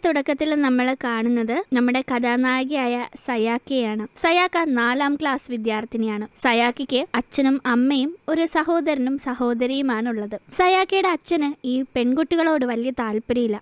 തുടക്കത്തിൽ നമ്മൾ കാണുന്നത് നമ്മുടെ കഥാനായികയായ സയാക്കിയാണ്. സയാക്ക 4ാം ക്ലാസ് വിദ്യാർത്ഥിനിയാണ്. സയാക്കിക്ക് അച്ഛനും അമ്മയും ഒരു സഹോദരനും സഹോദരിയുമാണുള്ളത്. സയാക്കിയുടെ അച്ഛന് ഈ പെൺകുട്ടികളോട് വലിയ താല്പര്യമില്ല.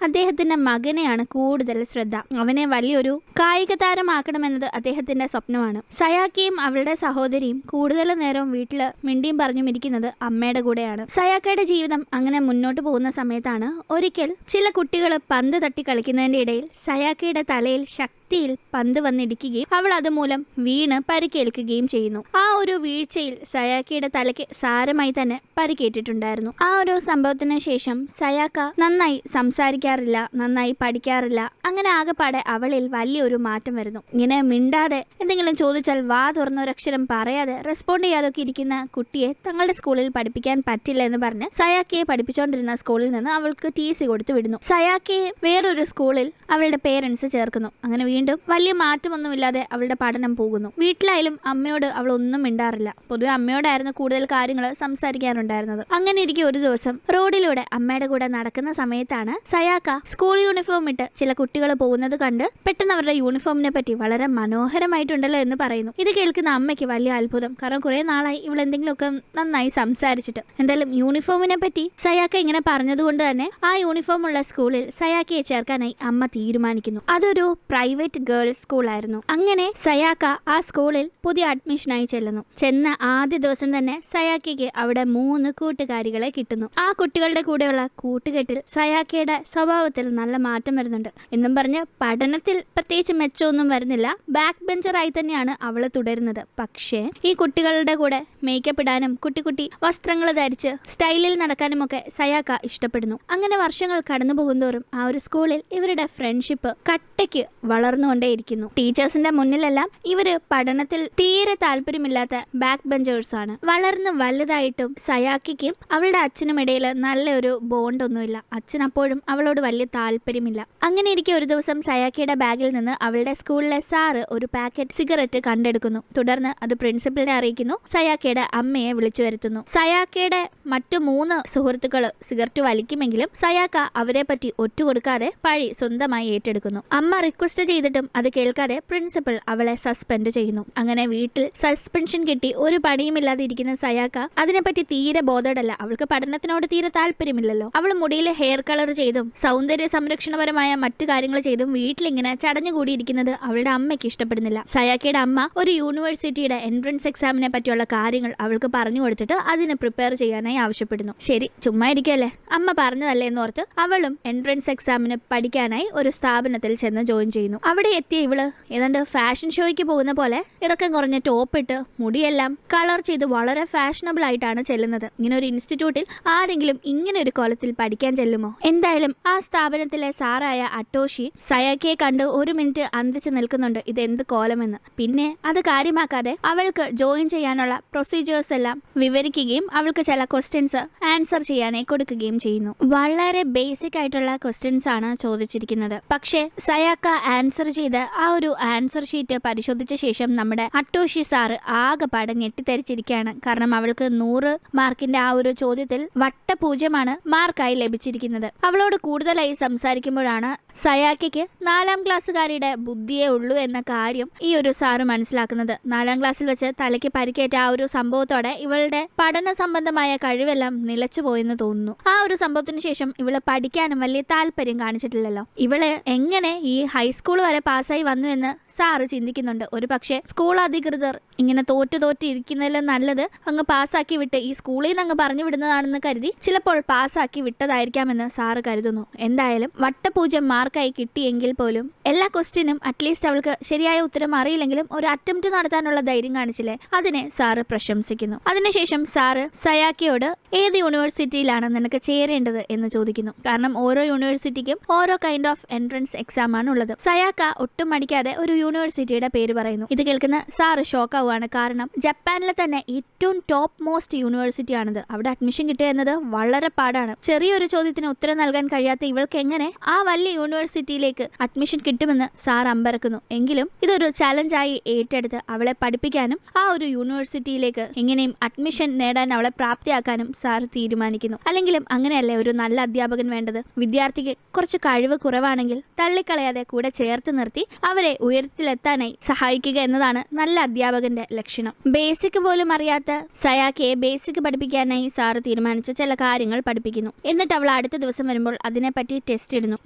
അദ്ദേഹത്തിന്റെ മകനെയാണ് കൂടുതൽ ശ്രദ്ധ. അവനെ വലിയൊരു കായിക താരമാക്കണമെന്നത് അദ്ദേഹത്തിന്റെ സ്വപ്നമാണ്. സയാക്കിയും അവളുടെ സഹോദരിയും കൂടുതൽ നേരം വീട്ടില് മിണ്ടിയും പറഞ്ഞും ഇരിക്കുന്നത് അമ്മയുടെ കൂടെയാണ്. സയാക്കയുടെ ജീവിതം അങ്ങനെ മുന്നോട്ട് പോകുന്ന സമയത്താണ് ഒരിക്കൽ ചില കുട്ടികൾ പന്ത് തട്ടി കളിക്കുന്നതിന്റെ ഇടയിൽ സയാക്കയുടെ തലയിൽ ശക്തിയിൽ പന്ത് വന്നിടിക്കുകയും അവൾ അതുമൂലം വീണ് പരിക്കേൽക്കുകയും ചെയ്യുന്നു. ആ ഒരു വീഴ്ചയിൽ സയാക്കയുടെ തലയ്ക്ക് സാരമായി തന്നെ പരിക്കേറ്റിട്ടുണ്ടായിരുന്നു. ആ ഒരു സംഭവത്തിന് ശേഷം സയാക്ക നന്നായി സംസാരിക്കാറില്ല, നന്നായി പഠിക്കാറില്ല. അങ്ങനെ ആകെപ്പാടെ അവളിൽ വലിയൊരു മാറ്റം വരുന്നു. ഇങ്ങനെ മിണ്ടാതെ എന്തെങ്കിലും ചോദിച്ചാൽ വാ തുറന്നൊരക്ഷരം പറയാതെ റെസ്പോണ്ട് ചെയ്യാതൊക്കെ ഇരിക്കുന്ന കുട്ടിയെ തങ്ങളുടെ സ്കൂളിൽ പഠിപ്പിക്കാൻ പറ്റില്ല എന്ന് പറഞ്ഞ് സയാക്കയെ പഠിപ്പിച്ചുകൊണ്ടിരുന്ന സ്കൂളിൽ നിന്ന് അവൾക്ക് TC കൊടുത്തു വിടുന്നു. സയാക്കയെ വേറൊരു സ്കൂളിൽ അവളുടെ പേരൻസ് ചേർക്കുന്നു. അങ്ങനെ വീണ്ടും വലിയ മാറ്റമൊന്നുമില്ലാതെ അവളുടെ പഠനം പോകുന്നു. വീട്ടിലായാലും അമ്മയോട് അവൾ ഒന്നും മിണ്ടാറില്ല. പൊതുവെ അമ്മയോടായിരുന്നു കൂടുതൽ കാര്യങ്ങൾ സംസാരിക്കാറുണ്ടായിരുന്നത്. അങ്ങനെ ഇരിക്കെ ഒരു ദിവസം റോഡിലൂടെ അമ്മയുടെ കൂടെ നടക്കുന്ന സമയത്താണ് സയാക്ക സ്കൂൾ യൂണിഫോം ഇട്ട് ചില കുട്ടികൾ പോകുന്നത് കണ്ട് പെട്ടെന്ന് അവരുടെ യൂണിഫോമിനെ പറ്റി വളരെ മനോഹരമായിട്ടുണ്ടല്ലോ എന്ന് പറയുന്നു. ഇത് കേൾക്കുന്ന അമ്മയ്ക്ക് വലിയ അത്ഭുതം. കാരണം കുറെ നാളായി ഇവൾ എന്തെങ്കിലുമൊക്കെ നന്നായി സംസാരിച്ചിട്ട്. എന്തായാലും യൂണിഫോമിനെ പറ്റി സയാക്ക ഇങ്ങനെ പറഞ്ഞതുകൊണ്ട് തന്നെ ആ യൂണിഫോം ഉള്ള സ്കൂളിൽ സയാക്കയെ ചേർക്കാനായി അമ്മ തീരുമാനിക്കുന്നു. അതൊരു പ്രൈവറ്റ് ഗേൾസ് സ്കൂളായിരുന്നു. അങ്ങനെ സയാക്ക ആ സ്കൂളിൽ പുതിയ അഡ്മിഷനായി ചെല്ലുന്നു. ചെന്ന ആദ്യ ദിവസം തന്നെ സയാക്കയ്ക്ക് അവിടെ 3 കൂട്ടുകാരികളെ കിട്ടുന്നു. ആ കുട്ടികളുടെ കൂടെയുള്ള കൂട്ടുകെട്ടിൽ സയാക്കയുടെ സ്വഭാവത്തിൽ നല്ല മാറ്റം വരുന്നുണ്ട്. എന്നും പറഞ്ഞ് പഠനത്തിൽ പ്രത്യേകിച്ച് മെച്ചമൊന്നും വരുന്നില്ല. ബാക്ക് ബെഞ്ചറായി തന്നെയാണ് അവള് തുടരുന്നത്. പക്ഷേ ഈ കുട്ടികളുടെ കൂടെ മേക്കപ്പ് ഇടാനും കുട്ടി കുട്ടി വസ്ത്രങ്ങൾ ധരിച്ച് സ്റ്റൈലിൽ നടക്കാനും ഒക്കെ സയാക്ക ഇഷ്ടപ്പെടുന്നു. അങ്ങനെ വർഷങ്ങൾ കടന്നു പോകുന്തോറും ആ ഒരു സ്കൂളിൽ ഇവരുടെ ഫ്രണ്ട്ഷിപ്പ് കട്ടയ്ക്ക് വളർന്നുകൊണ്ടേയിരിക്കുന്നു. ടീച്ചേഴ്സിന്റെ മുന്നിലെല്ലാം ഇവര് പഠനത്തിൽ തീരെ താല്പര്യമില്ലാത്ത ബാക്ക് ബെഞ്ചേഴ്സ് ആണ്. വളർന്ന് വലുതായിട്ടും സയാക്കിക്കും അവളുടെ അച്ഛനും ഇടയിൽ നല്ലൊരു ബോണ്ടൊന്നുമില്ല. അച്ഛൻ അപ്പോഴും അവളോട് വലിയ താല്പര്യമില്ല. അങ്ങനെ ഇരിക്കെ ഒരു ദിവസം സയാക്കിയുടെ ബാഗിൽ നിന്ന് അവളുടെ സ്കൂളിലെ സാറ് ഒരു പാക്കറ്റ് സിഗരറ്റ് കണ്ടെടുക്കുന്നു. തുടർന്ന് അത് പ്രിൻസിപ്പലിനെ അറിയിക്കുന്നു. സയാക്കിയുടെ അമ്മയെ വിളിച്ചു വരുത്തുന്നു. സയാക്കിയുടെ മറ്റു 3 സുഹൃത്തുക്കള് സിഗരറ്റ് വലിക്കുമെങ്കിലും സയാക്ക അവരെ പറ്റി ഒറ്റുകൊടുക്കാതെ പഴി സ്വന്തമായി ഏറ്റെടുക്കുന്നു. അമ്മ റിക്വസ്റ്റ് ചെയ്തിട്ടും അത് കേൾക്കാതെ പ്രിൻസിപ്പൽ അവളെ സസ്പെൻഡ് ചെയ്യുന്നു. അങ്ങനെ വീട്ടിൽ സസ്പെൻഷൻ കിട്ടി ഒരു പണിയുമില്ലാതെ ഇരിക്കുന്ന സയാക്ക അതിനെപ്പറ്റി തീരെ ബോധേഡല്ല. അവൾക്ക് പഠനത്തിനോട് തീരെ താല്പര്യമില്ലല്ലോ. അവൾ മുടിയിൽ ഹെയർ കളർ ചെയ്തും സൗന്ദര്യ സംരക്ഷണപരമായ മറ്റു കാര്യങ്ങൾ ചെയ്തും വീട്ടിലിങ്ങനെ ചടഞ്ഞുകൂടിയിരിക്കുന്നത് അവളുടെ അമ്മയ്ക്ക് ഇഷ്ടപ്പെടുന്നില്ല. സയാക്കയുടെ അമ്മ ഒരു യൂണിവേഴ്സിറ്റിയുടെ എൻട്രൻസ് എക്സാമിനെ പറ്റിയുള്ള കാര്യങ്ങൾ അവൾക്ക് പറഞ്ഞു കൊടുത്തിട്ട് അതിന് പ്രിപ്പയർ ചെയ്യാനായി ആവശ്യപ്പെടുന്നു. ശരി, ചുമ്മാ ഇരിക്കല്ലേ, അമ്മ പറഞ്ഞതല്ലേ എന്നോർത്ത് അവളും എൻട്രൻസ് എക്സാമിന് പഠിക്കാനായി ഒരു സ്ഥാപനത്തിൽ ചെന്ന് ജോയിൻ ചെയ്യുന്നു. അവിടെ എത്തിയ ഇവള് ഏതാണ്ട് ഫാഷൻ ഷോയ്ക്ക് പോകുന്ന പോലെ ഇറക്കം കുറഞ്ഞ ടോപ്പിട്ട് മുടിയെല്ലാം കളർ ചെയ്ത് വളരെ ഫാഷനബിൾ ആയിട്ടാണ് ചെല്ലുന്നത്. ഇങ്ങനെ ഒരു ഇൻസ്റ്റിറ്റ്യൂട്ടിൽ ആരെങ്കിലും ഇങ്ങനെ ഒരു കോലത്തിൽ പഠിക്കാൻ ചെല്ലുമോ? എന്തായാലും ആ സ്ഥാപനത്തിലെ സാറായ അട്ടോഷി സയാക്കയെ കണ്ട് 1 മിനിറ്റ് അന്തിച്ച് നിൽക്കുന്നുണ്ട്, ഇത് എന്ത് കോലമെന്ന്. പിന്നെ അത് കാര്യമാക്കാതെ അവൾക്ക് ജോയിൻ ചെയ്യാനുള്ള പ്രൊസീജിയേഴ്സ് എല്ലാം വിവരിക്കുകയും അവൾക്ക് ചില ക്വസ്റ്റ്യൻസ് ആൻസർ ചെയ്യാനായി കൊടുക്കുകയും ചെയ്യുന്നു. വളരെ ബേസിക് ആയിട്ടുള്ള ക്വസ്റ്റ്യൻസ് ആണ് ചോദിച്ചിരിക്കുന്നത്. പക്ഷേ സയാക്ക ആൻസർ ചെയ്ത് ആ ഒരു ആൻസർ ഷീറ്റ് പരിശോധിച്ച ശേഷം നമ്മുടെ അട്ടോഷി സാറ് ആകെപ്പാടെ ഞെട്ടിത്തരിച്ചിരിക്കുകയാണ്. കാരണം അവൾക്ക് 100 മാർക്കിന്റെ ആ ഒരു ചോദ്യത്തിൽ വട്ടപൂജ്യമാണ് മാർക്കായി ലഭിച്ചിരിക്കുന്നത്. അവളോട് കൂടുതലായി സംസാരിക്കുമ്പോഴാണ് സയാക്കയ്ക്ക് 4ാം ക്ലാസ്സുകാരിയുടെ ബുദ്ധിയേ ഉള്ളൂ എന്ന കാര്യം ഈ ഒരു സാറ് മനസ്സിലാക്കുന്നത്. 4ാം ക്ലാസ്സിൽ വെച്ച് തലയ്ക്ക് പരിക്കേറ്റ ആ ഒരു സംഭവത്തോടെ ഇവളുടെ പഠന സംബന്ധമായ കഴിവെല്ലാം നിലച്ചുപോയെന്ന് തോന്നുന്നു. ആ ഒരു സംഭവത്തിന് ശേഷം ഇവള് പഠിക്കാനും വലിയ താല്പര്യം കാണിച്ചിട്ടില്ലല്ലോ. ഇവള് എങ്ങനെ ഈ ഹൈസ്കൂൾ വരെ പാസ്സായി വന്നു എന്ന് സാറ് ചിന്തിക്കുന്നുണ്ട്. ഒരു പക്ഷേ സ്കൂൾ അധികൃതർ ഇങ്ങനെ തോറ്റിരിക്കുന്നതിലും നല്ലത് അങ്ങ് പാസ്സാക്കി വിട്ട് ഈ സ്കൂളിൽ നിന്ന് അങ്ങ് പറഞ്ഞു വിടുന്നതാണെന്ന് കരുതി ചിലപ്പോൾ പാസ്സാക്കി വിട്ടതായിരിക്കാമെന്ന് സാറ് കരുതുന്നു. എന്തായാലും വട്ടപൂജ്യം മാർക്കായി കിട്ടിയെങ്കിൽ പോലും എല്ലാ ക്വസ്റ്റ്യനും അറ്റ്ലീസ്റ്റ് അവൾക്ക് ശരിയായ ഉത്തരം അറിയില്ലെങ്കിലും ഒരു അറ്റംപ്റ്റ് നടത്താനുള്ള ധൈര്യം കാണിച്ചില്ലേ, അതിനെ സാറ് പ്രശംസിക്കുന്നു. അതിനുശേഷം സാറ് സയാക്കയോട് ഏത് യൂണിവേഴ്സിറ്റിയിലാണ് നിനക്ക് ചേരേണ്ടത് എന്ന് ചോദിക്കുന്നു. കാരണം ഓരോ യൂണിവേഴ്സിറ്റിക്കും ഓരോ കൈൻഡ് ഓഫ് എൻട്രൻസ് എക്സാം ആണ് ഉള്ളത്. സയാക്ക ഒട്ടും മടിക്കാതെ ഒരു യൂണിവേഴ്സിറ്റിയുടെ പേര് പറയുന്നു. ഇത് കേൾക്കുന്ന സാറ് ഷോക്കാവുകയാണ്. കാരണം ജപ്പാനിലെ തന്നെ ഏറ്റവും ടോപ്പ് മോസ്റ്റ് യൂണിവേഴ്സിറ്റി ആണിത്. അവിടെ അഡ്മിഷൻ കിട്ടുക എന്നത് വളരെ പാടാണ്. ചെറിയൊരു ചോദ്യത്തിന് ഉത്തരം നൽകാൻ കഴിയാത്ത ഇവൾക്ക് എങ്ങനെ ആ വലിയ യൂണിവേഴ്സിറ്റിയിലേക്ക് അഡ്മിഷൻ കിട്ടുമെന്ന് സാർ അമ്പരക്കുന്നു. എങ്കിലും ഇതൊരു ചലഞ്ചായി ഏറ്റെടുത്ത് അവളെ പഠിപ്പിക്കാനും ആ ഒരു യൂണിവേഴ്സിറ്റിയിലേക്ക് എങ്ങനെയും അഡ്മിഷൻ നേടാൻ അവളെ പ്രാപ്തിയാക്കാനും സാർ തീരുമാനിക്കുന്നു. അല്ലെങ്കിലും അങ്ങനെയല്ലേ ഒരു നല്ല അധ്യാപകൻ വേണ്ടത്. വിദ്യാർത്ഥിക്ക് കുറച്ച് കഴിവ് കുറവാണെങ്കിൽ തള്ളിക്കളയാതെ കൂടെ ചേർത്ത് നിർത്തി അവരെ ഉയരത്തിലെത്താനായി സഹായിക്കുക എന്നതാണ് നല്ല അധ്യാപകന്റെ ലക്ഷണം. ബേസിക് പോലും അറിയാത്ത സയാക്കയെ ബേസിക് പഠിപ്പിക്കാനായി സാറ് തീരുമാനിച്ച ചില കാര്യങ്ങൾ പഠിപ്പിക്കുന്നു. എന്നിട്ട് അവൾ അടുത്ത ദിവസം വരുമ്പോൾ അതിനെപ്പറ്റി ടെസ്റ്റ് ഇടുന്നു.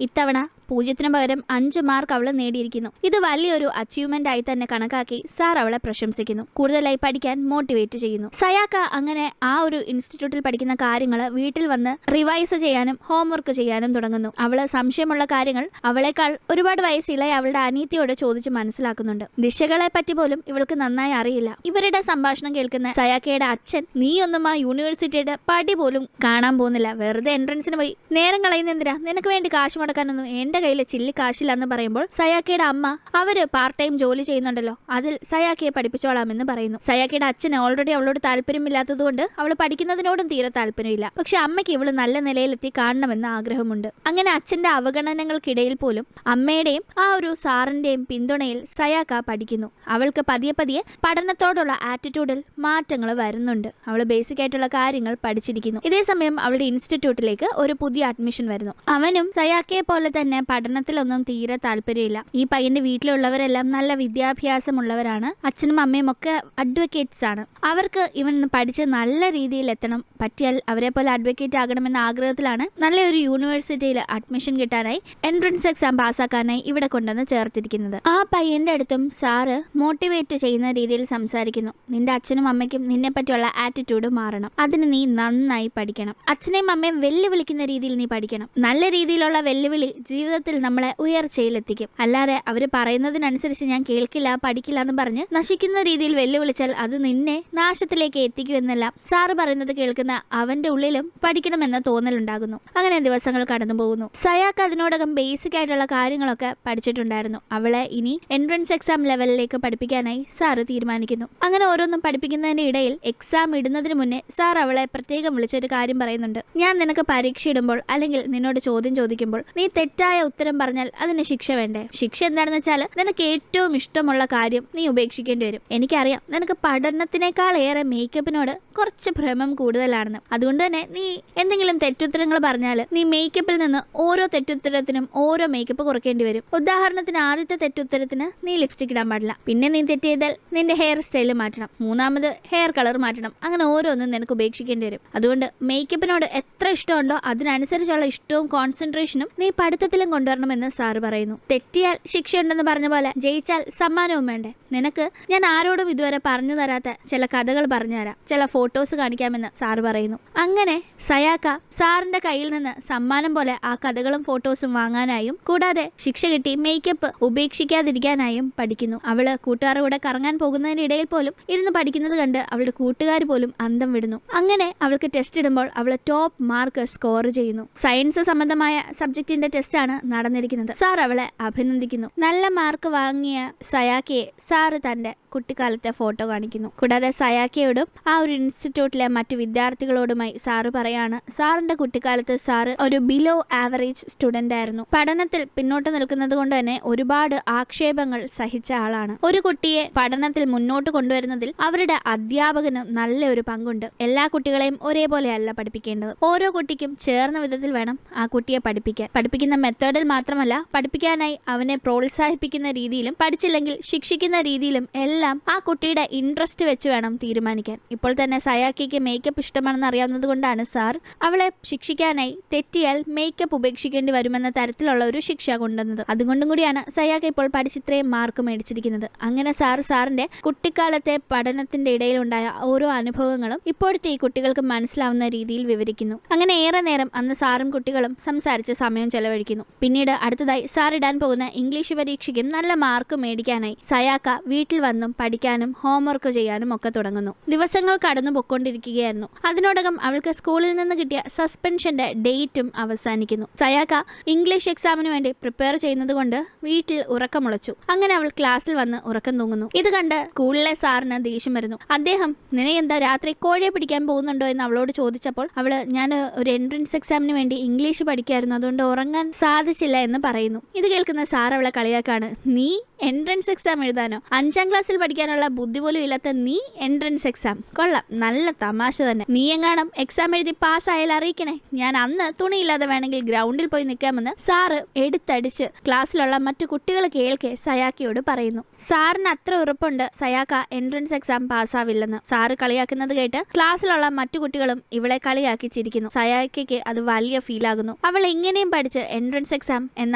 ഇത്തവണ 0 പകരം 5 മാർക്ക് അവൾ നേടിയിരിക്കുന്നു. ഇത് വലിയൊരു അച്ചീവ്മെന്റ് ആയി തന്നെ കണക്കാക്കി സാർ അവളെ പ്രശംസിക്കുന്നു. കൂടുതലായി പഠിക്കാൻ മോട്ടിവേറ്റ് ചെയ്യുന്നു. സയാക്ക അങ്ങനെ ആ ഒരു ഇൻസ്റ്റിറ്റ്യൂട്ടിൽ പഠിക്കുന്ന കാര്യങ്ങൾ വീട്ടിൽ വന്ന് റിവൈസ് ചെയ്യാനും ഹോംവർക്ക് ചെയ്യാനും തുടങ്ങുന്നു. അവള് സംശയമുള്ള കാര്യങ്ങൾ അവളെക്കാൾ ഒരുപാട് വയസ്സിളയ അവളുടെ അനിയത്തിയോട് ചോദിച്ച് മനസ്സിലാക്കുന്നുണ്ട്. ദിശകളെ പറ്റി പോലും ഇവൾക്ക് നന്നായി അറിയില്ല. ഇവരുടെ സംഭാഷണം കേൾക്കുന്ന സയാക്കയുടെ അച്ഛൻ, നീയൊന്നും ആ യൂണിവേഴ്സിറ്റിയുടെ പടി പോലും കാണാൻ പോകുന്നില്ല, വെറുതെ എൻട്രൻസിന് പോയി നേരം കളയുന്ന എന്തിനാ, നിനക്ക് വേണ്ടി കാശ് മുടക്കാനൊന്നും എന്റെ കയ്യിൽ ചില്ലി കാശില്ലെന്ന് പറയുമ്പോൾ സയാക്കയുടെ അമ്മ, അവര് പാർട്ട് ടൈം ജോലി ചെയ്യുന്നുണ്ടല്ലോ, അതിൽ സയാക്കയെ പഠിപ്പിച്ചോളാമെന്ന് പറയുന്നു. സയാക്കയുടെ അച്ഛന് ഓൾറെഡി അവളോട് താല്പര്യമില്ലാത്തതുകൊണ്ട് അവൾ പഠിക്കുന്നതിനോടും തീരെ താല്പര്യമില്ല. പക്ഷെ അമ്മയ്ക്ക് ഇവള് നല്ല നിലയിലെത്തി കാണണമെന്ന് ആഗ്രഹമുണ്ട്. അങ്ങനെ അച്ഛന്റെ അവഗണനകൾക്കിടയിൽ പോലും അമ്മയുടെയും ആ ഒരു സാറിന്റെയും പിന്തുണയിൽ സയാക്ക പഠിക്കുന്നു. അവൾക്ക് പതിയെ പതിയെ പഠനത്തോടുള്ള ആറ്റിറ്റ്യൂഡിൽ മാറ്റങ്ങൾ വരുന്നുണ്ട്. അവൾ ബേസിക് ആയിട്ടുള്ള കാര്യങ്ങൾ പഠിച്ചിരിക്കുന്നു. ഇതേസമയം അവളുടെ ഇൻസ്റ്റിറ്റ്യൂട്ടിലേക്ക് ഒരു പുതിയ അഡ്മിഷൻ വരുന്നു. അവനും സയാക്കയെ പോലെ തന്നെ പഠനത്തിലൊന്നും തീരെ താല്പര്യമില്ല. ഈ പയ്യന്റെ വീട്ടിലുള്ളവരെല്ലാം നല്ല വിദ്യാഭ്യാസമുള്ളവരാണ്. അച്ഛനും അമ്മയും ഒക്കെ അഡ്വക്കേറ്റ്സ് ആണ്. അവർക്ക് ഇവൻ പഠിച്ച് നല്ല രീതിയിൽ എത്തണം, പറ്റിയാൽ അവരെ പോലെ അഡ്വക്കേറ്റ് ആകണമെന്ന ആഗ്രഹത്തിലാണ് നല്ലൊരു യൂണിവേഴ്സിറ്റിയിൽ അഡ്മിഷൻ കിട്ടാനായി എൻട്രൻസ് എക്സാം പാസ്സാക്കാനായി ഇവിടെ കൊണ്ടുവന്ന് ചേർത്തിരിക്കുന്നത്. ആ പയ്യന്റെ അടുത്തും സാറ് മോട്ടിവേറ്റ് ചെയ്യുന്ന രീതിയിൽ സംസാരിക്കുന്നു. നിന്റെ അച്ഛനും അമ്മയ്ക്കും നിന്നെ പറ്റിയുള്ള ആറ്റിറ്റ്യൂഡ് മാറണം. അതിന് നീ നന്നായി പഠിക്കണം. അച്ഛനെയും അമ്മയും വെല്ലുവിളിക്കുന്ന രീതിയിൽ നീ പഠിക്കണം. നല്ല രീതിയിലുള്ള വെല്ലുവിളി ജീവിതത്തിൽ നമ്മളെ ഉയർച്ചയിലെത്തിക്കും. അല്ലാതെ അവര് പറയുന്നതിനനുസരിച്ച് ഞാൻ കേൾക്കില്ല, പഠിക്കില്ല എന്ന് പറഞ്ഞ് നശിക്കുന്ന രീതിയിൽ വെല്ലുവിളിച്ചാൽ അത് നിന്നെ നാശത്തിലേക്ക് എത്തിക്കുമെന്നെല്ലാം സാറ് പറയുന്നത് കേൾക്കുന്ന അവന്റെ ഉള്ളിലും പഠിക്കണമെന്ന തോന്നലുണ്ടാകുന്നു. അങ്ങനെ ദിവസങ്ങൾ കടന്നു പോകുന്നു. സയാക്ക് അതിനോടകം ബേസിക് ആയിട്ടുള്ള കാര്യങ്ങളൊക്കെ പഠിച്ചിട്ടുണ്ടായിരുന്നു. അവളെ ഇനി എൻട്രൻസ് എക്സാം ലെവലിലേക്ക് പഠിപ്പിക്കാനായി സാറ് തീരുമാനിക്കുന്നു. അങ്ങനെ ഓരോന്നും പഠിപ്പിക്കുന്നതിന്റെ ഇടയിൽ എക്സാം ഇടുന്നതിന് മുന്നേ സാർ അവളെ പ്രത്യേകം വിളിച്ചൊരു കാര്യം പറയുന്നുണ്ട്. ഞാൻ നിനക്ക് പരീക്ഷ ഇടുമ്പോൾ അല്ലെങ്കിൽ നിന്നോട് ചോദ്യം ചോദിക്കുമ്പോൾ നീ തെറ്റായ ഉത്തരം പറഞ്ഞാൽ അതിന് ശിക്ഷ വേണ്ടേ? ശിക്ഷ എന്താണെന്ന് വെച്ചാൽ നിനക്ക് ഏറ്റവും ഇഷ്ടമുള്ള കാര്യം നീ ഉപേക്ഷിക്കേണ്ടി വരും. എനിക്കറിയാം നിനക്ക് പഠനത്തിനേക്കാൾ ഏറെ മേക്കപ്പിനോട് കുറച്ച് ഭ്രമം കൂടുതലാണെന്ന്. അതുകൊണ്ട് തന്നെ നീ എന്തെങ്കിലും തെറ്റുത്തരങ്ങൾ പറഞ്ഞാൽ നീ മേക്കപ്പിൽ നിന്ന് ഓരോ തെറ്റുത്തരത്തിനും ഓരോ മേക്കപ്പ് കുറയ്ക്കേണ്ടി വരും. ഉദാഹരണത്തിന് ആദ്യത്തെ തെറ്റുത്തരത്തിന് നീ ലിപ്സ്റ്റിക് ഇടാൻ പാടില്ല. പിന്നെ നീ തെറ്റ് ചെയ്താൽ നിന്റെ ഹെയർ സ്റ്റൈൽ മാറ്റണം. മൂന്നാമത് ഹെയർ കളർ മാറ്റണം. അങ്ങനെ ഓരോന്നും നിനക്ക് ഉപേക്ഷിക്കേണ്ടി വരും. അതുകൊണ്ട് മേക്കപ്പിനോട് എത്ര ഇഷ്ടമുണ്ടോ അതിനനുസരിച്ചുള്ള ഇഷ്ടവും കോൺസെൻട്രേഷനും നീ പഠിത്തത്തിലും കൊണ്ടുവരണമെന്ന് സാറ് പറയുന്നു. തെറ്റിയാൽ ശിക്ഷയുണ്ടെന്ന് പറഞ്ഞ പോലെ ജയിച്ചാൽ സമ്മാനവും വേണ്ടേ? നിനക്ക് ഞാൻ ആരോടും ഇതുവരെ പറഞ്ഞു തരാത്ത ചില കഥകൾ പറഞ്ഞുതരാം, ചില ഫോട്ടോസ് കാണിക്കാമെന്ന് സാറ് പറയുന്നു. അങ്ങനെ സയാക്ക സാറിന്റെ കയ്യിൽ നിന്ന് സമ്മാനം പോലെ ആ കഥകളും ഫോട്ടോസും വാങ്ങാനായും കൂടാതെ ശിക്ഷ കിട്ടി മേക്കപ്പ് ഉപേക്ഷിക്കാതിരിക്കാനായും പഠിക്കുന്നു. അവള് കൂട്ടുകാരുടെ കൂടെ കറങ്ങാൻ പോകുന്നതിനിടയിൽ പോലും ഇരുന്ന് പഠിക്കുന്നത് കണ്ട് അവളുടെ കൂട്ടുകാർ പോലും അന്തം വിടുന്നു. അങ്ങനെ അവൾക്ക് ടെസ്റ്റ് ഇടുമ്പോൾ അവൾ ടോപ്പ് മാർക്ക് സ്കോർ ചെയ്യുന്നു. സയൻസ് സംബന്ധമായ സബ്ജക്റ്റിന്റെ ടെസ്റ്റാണ് നടന്നിരിക്കുന്നത്. സാർ അവളെ അഭിനന്ദിക്കുന്നു. നല്ല മാർക്ക് വാങ്ങിയ സയാക്കയെ സാറ് തന്റെ കുട്ടിക്കാലത്തെ ഫോട്ടോ കാണിക്കുന്നു. കൂടാതെ സയാക്കയോടും ആ ഒരു ഇൻസ്റ്റിറ്റ്യൂട്ടിലെ മറ്റു വിദ്യാർത്ഥികളോടുമായി സാറ് പറയാണ്, സാറിന്റെ കുട്ടിക്കാലത്ത് സാറ് ഒരു ബിലോ ആവറേജ് സ്റ്റുഡന്റ് ആയിരുന്നു. പഠനത്തിൽ പിന്നോട്ട് നിൽക്കുന്നത് കൊണ്ട് തന്നെ ഒരുപാട് ആക്ഷേപങ്ങൾ സഹിച്ച ആളാണ്. ഒരു കുട്ടിയെ പഠനത്തിൽ മുന്നോട്ട് കൊണ്ടുവരുന്നതിൽ അവരുടെ അധ്യാപകന് നല്ലൊരു പങ്കുണ്ട്. എല്ലാ കുട്ടികളെയും ഒരേപോലെയല്ല പഠിപ്പിക്കേണ്ടത്. ഓരോ കുട്ടിക്കും ചേർന്ന വിധത്തിൽ വേണം ആ കുട്ടിയെ പഠിപ്പിക്കാൻ. പഠിപ്പിക്കുന്ന മെത്തേഡിൽ മാത്രമല്ല, പഠിപ്പിക്കാനായി അവനെ പ്രോത്സാഹിപ്പിക്കുന്ന രീതിയിലും പഠിച്ചില്ലെങ്കിൽ ശിക്ഷിക്കുന്ന രീതിയിലും എല്ലാം ആ കുട്ടിയുടെ ഇൻട്രസ്റ്റ് വെച്ച് വേണം തീരുമാനിക്കാൻ. ഇപ്പോൾ തന്നെ സയാക്കിക്ക് മേക്കപ്പ് ഇഷ്ടമാണെന്ന് അറിയാവുന്നത് കൊണ്ടാണ് സാർ അവളെ ശിക്ഷിക്കാനായി തെറ്റിയാൽ മേക്കപ്പ് ഉപേക്ഷിക്കേണ്ടി വരുമെന്ന തരത്തിലുള്ള ഒരു ശിക്ഷ കൊണ്ടുവന്നത്. അതുകൊണ്ടും കൂടിയാണ് സയാക്ക ഇപ്പോൾ പഠിച്ചിത്രയും മാർക്ക് മേടിച്ചിരിക്കുന്നത്. അങ്ങനെ സാറിന്റെ കുട്ടിക്കാലത്തെ പഠനത്തിന്റെ ഇടയിലുണ്ടായ ഓരോ അനുഭവങ്ങളും ഇപ്പോഴത്തെ ഈ കുട്ടികൾക്ക് മനസ്സിലാവുന്ന രീതിയിൽ വിവരിക്കുന്നു. അങ്ങനെ ഏറെ നേരം അന്ന് സാറും കുട്ടികളും സംസാരിച്ച് സമയം ചെലവഴിക്കുന്നു. പിന്നീട് അടുത്തതായി സാർ ഇടാൻ പോകുന്ന ഇംഗ്ലീഷ് പരീക്ഷയ്ക്കും നല്ല മാർക്ക് മേടിക്കാനായി സയാക്ക വീട്ടിൽ വന്നും എഴുതാനും പഠിക്കാനും ഹോംവർക്ക് ചെയ്യാനും ഒക്കെ തുടങ്ങുന്നു. ദിവസങ്ങൾ കടന്നു പൊക്കൊണ്ടിരിക്കുകയായിരുന്നു. അതിനോടകം അവൾക്ക് സ്കൂളിൽ നിന്ന് കിട്ടിയ സസ്പെൻഷന്റെ ഡേറ്റും അവസാനിക്കുന്നു. സയാക്ക ഇംഗ്ലീഷ് എക്സാമിന് വേണ്ടി പ്രിപ്പയർ ചെയ്യുന്നത് കൊണ്ട് വീട്ടിൽ ഉറക്കമുളച്ചു. അങ്ങനെ അവൾ ക്ലാസ്സിൽ വന്ന് ഉറക്കം തൂങ്ങുന്നു. ഇത് കണ്ട് സ്കൂളിലെ സാറിന് ദേഷ്യം വരുന്നു. അദ്ദേഹം നിനയെന്താ രാത്രി കോഴിയെ പിടിക്കാൻ പോകുന്നുണ്ടോ എന്ന് അവളോട് ചോദിച്ചപ്പോൾ അവള് ഞാൻ ഒരു എൻട്രൻസ് എക്സാമിന് വേണ്ടി ഇംഗ്ലീഷ് പഠിക്കായിരുന്നു, അതുകൊണ്ട് ഉറങ്ങാൻ സാധിച്ചില്ല എന്ന് പറയുന്നു. ഇത് കേൾക്കുന്ന സാർ അവളെ കളിയാക്കാണ്. നീ എൻട്രൻസ് എക്സാം എഴുതാനോ? 5ാം ക്ലാസ്സിൽ പഠിക്കാനുള്ള ബുദ്ധി പോലും ഇല്ലാത്ത നീ എൻട്രൻസ് എക്സാം? കൊള്ളാം, നല്ല തമാശ തന്നെ. നീ എങ്ങാനും എക്സാം എഴുതി പാസ്സായാൽ അറിയിക്കണേ. ഞാൻ അന്ന് തുണിയില്ലാതെ വേണമെങ്കിൽ ഗ്രൗണ്ടിൽ പോയി നിൽക്കാമെന്ന് സാറ് എടുത്തടിച്ച് ക്ലാസ്സിലുള്ള മറ്റു കുട്ടികൾ കേൾക്കെ സയാക്കയോട് പറയുന്നു. സാറിന് അത്ര ഉറപ്പുണ്ട് സയാക്ക എൻട്രൻസ് എക്സാം പാസ്സാവില്ലെന്ന്. സാറ് കളിയാക്കുന്നത് കേട്ട് ക്ലാസ്സിലുള്ള മറ്റു കുട്ടികളും ഇവളെ കളിയാക്കി ചിരിക്കുന്നു. സയാക്കയ്ക്ക് അത് വലിയ ഫീൽ ആകുന്നു. അവൾ എങ്ങനെയും പഠിച്ച് എൻട്രൻസ് എക്സാം എന്ന